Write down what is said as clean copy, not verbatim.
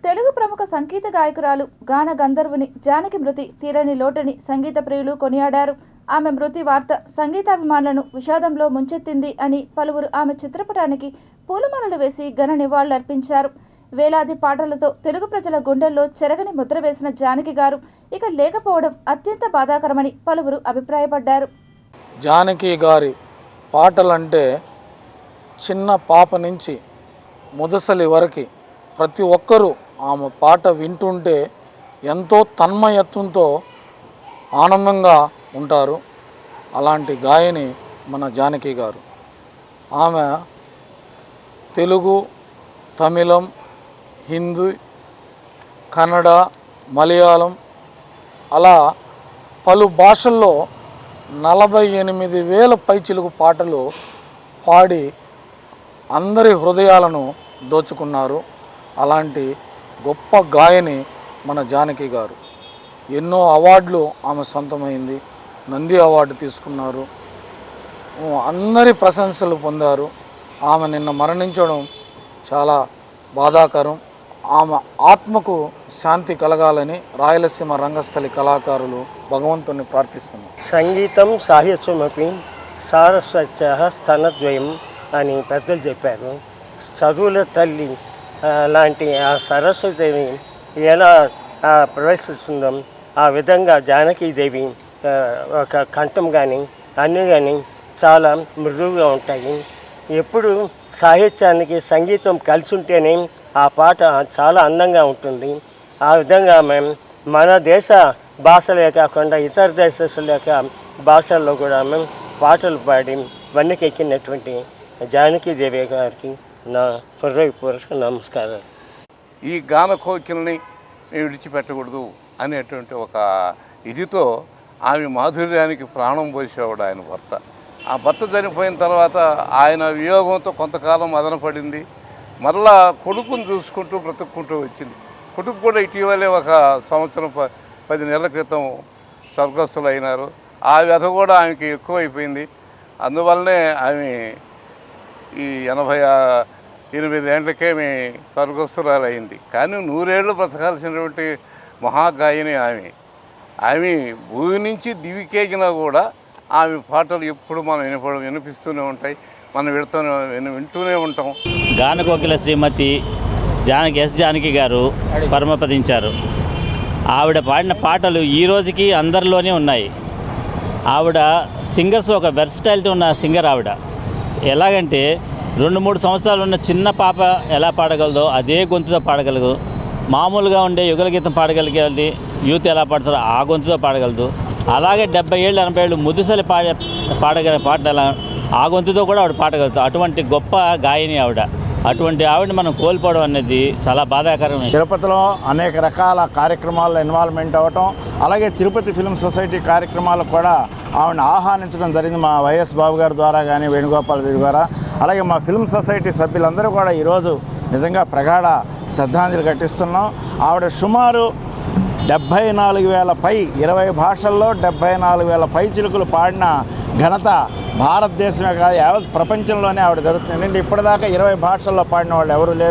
తెలుగు ప్రముఖ సంగీత గాయకురాలు గాన గంధర్వుని జానకి మృతి తీరని లోటని సంగీత ప్రియులు కొనియాడారు. ఆమె మృతి వార్త సంగీతాభిమానులను విషాదంలో ముంచెత్తింది అని పలువురు ఆమె చిత్రపటానికి పూలమాలలు వేసి ఘన నివాళులర్పించారు. వేలాది పాటలతో తెలుగు ప్రజల గుండెల్లో చెరగని ముద్ర వేసిన జానకి గారు ఇక లేకపోవడం అత్యంత బాధాకరమని పలువురు అభిప్రాయపడ్డారు. జానకి గారి పాటలంటే చిన్న పాప నుంచి ముదసలి వరకు ప్రతి ఒక్కరూ ఆమె పాట వింటుంటే ఎంతో తన్మయత్వంతో ఆనందంగా ఉంటారు. అలాంటి గాయని మన జానకి గారు. ఆమె తెలుగు, తమిళం, హిందీ, కన్నడ, మలయాళం అలా పలు భాషల్లో 48,000 పైచిలుకు పాటలు పాడి అందరి హృదయాలను దోచుకున్నారు. అలాంటి గొప్ప గాయని మన జానకి గారు. ఎన్నో అవార్డులు ఆమె సొంతమైంది. నంది అవార్డు తీసుకున్నారు. అందరి ప్రశంసలు పొందారు. ఆమె నిన్న మరణించడం చాలా బాధాకరం. ఆమె ఆత్మకు శాంతి కలగాలని రాయలసీమ రంగస్థలి కళాకారులు భగవంతుని ప్రార్థిస్తున్నారు. సంగీతం సాహిత్యమపి సారస్వత్య స్తనద్వయం అని పెద్దలు చెప్పారు. చదువుల తల్లి లాంటి ఆ సరస్వతిని ఎలా ప్రవేశిస్తుందో ఆ విధంగా జానకీదేవి ఒక కంఠం కానీ అన్నీ కానీ చాలా మృదువుగా ఉంటాయి. ఎప్పుడు సాహిత్యానికి సంగీతం కలిసి ఉంటేనే ఆ పాట చాలా అందంగా ఉంటుంది. ఆ విధంగా మేము మన దేశ భాషలే కాకుండా ఇతర దేశాల యొక్క భాషల్లో కూడా మేము పాటలు పాడి వన్నెకెక్కినటువంటి జానకీదేవి గారికి నా హృదయపూర్వక నమస్కారాలు. ఈ గాన కోకిల్ని విడిచిపెట్టకూడదు అనేటువంటి ఒక ఇదితో ఆమె మాధుర్యానికి ప్రాణం పోసేవాడు ఆయన భర్త. ఆ భర్త చనిపోయిన తర్వాత ఆయన వియోగంతో కొంతకాలం మదన పడింది. మరలా కొడుకుని చూసుకుంటూ బ్రతుక్కుంటూ వచ్చింది. కొడుకు కూడా ఇటీవలే ఒక సంవత్సరం 10 నెలల క్రితం స్వర్గస్థులు అయినారు. ఆ వ్యధ కూడా ఆమెకి ఎక్కువైపోయింది. అందువల్లనే ఆమె ఈ 88 ఏళ్ళకే స్వర్గస్థురాలు అయింది. కానీ 100 ఏళ్ళు బ్రతకాల్సినటువంటి మహాగాయని ఆమె భూమి నుంచి దివికేగినా కూడా ఆమె పాటలు ఎప్పుడు మనం వినిపిస్తూనే ఉంటాయి. మనం వింటూనే ఉంటాం. గానకోకిల శ్రీమతి జానకి గారు పరమపదించారు. ఆవిడ పాడిన పాటలు ఈ రోజుకి అందరిలోనే ఉన్నాయి. ఆవిడ సింగర్స్ ఒక వెర్సటైలిటీ ఉన్న సింగర్. ఆవిడ ఎలాగంటే 2-3 సంవత్సరాలు ఉన్న చిన్న పాప ఎలా పాడగలదో అదే గొంతుతో పాడగలదు. మామూలుగా ఉండే యుగల గీతం పాడగలిగేది యూత్ ఎలా పాడతారో ఆ గొంతుతో పాడగలదు. అలాగే 70 ఏళ్ళు 80 ఏళ్ళు ముదుసలి పాడగల పాటలు ఎలా ఆ గొంతుతో కూడా ఆవిడ పాడగలుగుతారు. అటువంటి గొప్ప గాయని ఆవిడ. అటువంటి ఆవిడని మనం కోల్పోవడం అనేది చాలా బాధాకరం. తిరుపతిలో అనేక రకాల కార్యక్రమాల్లో ఇన్వాల్వ్మెంట్ అవ్వటం, అలాగే తిరుపతి ఫిల్మ్ సొసైటీ కార్యక్రమాలకు కూడా ఆవిడని ఆహ్వానించడం జరిగింది. మా వైఎస్ బాబు గారి ద్వారా కానీ వేణుగోపాల్ రెడ్డి ద్వారా, అలాగే మా ఫిల్మ్ సొసైటీ సభ్యులందరూ కూడా ఈరోజు నిజంగా ప్రగాఢ శ్రద్ధాంజలి ఘటిస్తున్నాం. ఆవిడ సుమారు 74,000 పై 20 భాషల్లో 74,000 పై చిలుకలు పాడిన ఘనత భారతదేశమే కాదు యావత్ ప్రపంచంలోనే ఆవిడ జరుగుతుంది. ఇప్పటిదాకా 20 భాషల్లో పాడిన వాళ్ళు ఎవరు లేరు.